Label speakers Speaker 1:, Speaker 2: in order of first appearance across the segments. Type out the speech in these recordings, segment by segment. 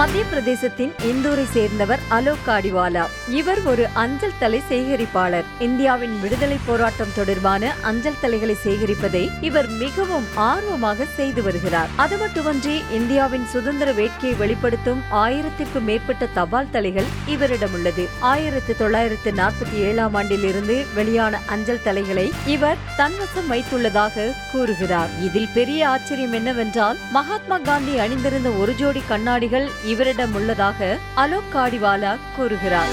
Speaker 1: மத்திய பிரதேசத்தின் இந்தூரை சேர்ந்தவர் அலோக் காடிவாலா. இவர் ஒரு அஞ்சல் தலை சேகரிப்பாளர். இந்தியாவின் விடுதலை போராட்டம் தொடர்பான அஞ்சல் தலைகளை சேகரிப்பதை இவர் மிகவும் ஆர்வமாக செய்து வருகிறார். அது மட்டுமன்றி இந்தியாவின் சுதந்திர வேட்கையை வெளிப்படுத்தும் 1000க்கும் மேற்பட்ட தபால் தலைகள் இவரிடம் உள்ளது. 1947ஆம் ஆண்டில் இருந்து வெளியான அஞ்சல் தலைகளை இவர் தன்வசம் வைத்துள்ளதாக கூறுகிறார். இதில் பெரிய ஆச்சரியம் என்னவென்றால், மகாத்மா காந்தி அணிந்திருந்த ஒரு ஜோடி கண்ணாடிகள் இவரிடம் உள்ளதாக அலோக் காடிவாலா கூறுகிறார்.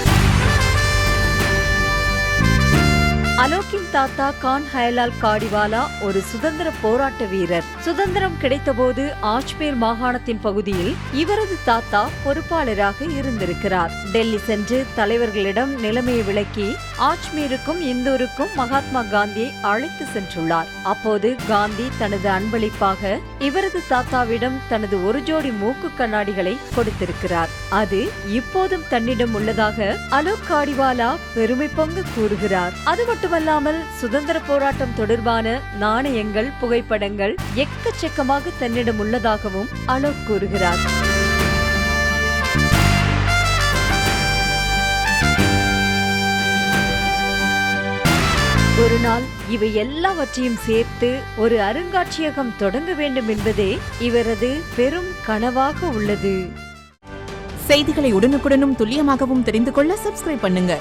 Speaker 1: அலோக்கின் தாத்தா கான் ஹயலால் காடிவாலா ஒரு சுதந்திர போராட்ட வீரர். சுதந்திரம் கிடைத்தபோது ஆஜ்மீர் மாகாணத்தின் பகுதியில் இவரது தாத்தா பொறுப்பாளராக இருந்திருக்கிறார். டெல்லி சென்று தலைவர்களிடம் நிலைமையை விளக்கி ஆஜ்மீருக்கும் இந்தூருக்கும் மகாத்மா காந்தியை அழைத்து சென்றுள்ளார். அப்போது காந்தி தனது அன்பளிப்பாக இவரது தாத்தாவிடம் தனது ஒரு ஜோடி மூக்கு கண்ணாடிகளை கொடுத்திருக்கிறார். அது இப்போதும் தன்னிடம் உள்ளதாக அலோக் காடிவாலா பெருமை பொங்க கூறுகிறார். அது மட்டுமல்லாமல் சுதந்திர போராட்டம் தொடர்பான நாணயங்கள், புகைப்படங்கள் எக்கச்சக்கமாக தன்னிடம் உள்ளதாகவும் அலோக் கூறுகிறார். ஒரு நாள் இவை எல்லாவற்றையும் சேர்த்து ஒரு அருங்காட்சியகம் தொடங்க வேண்டும் என்பதே இவரது பெரும் கனவாக உள்ளது.
Speaker 2: செய்திகளை உடனுக்குடனும் துல்லியமாகவும் தெரிந்து கொள்ள சப்ஸ்கிரைப் பண்ணுங்க.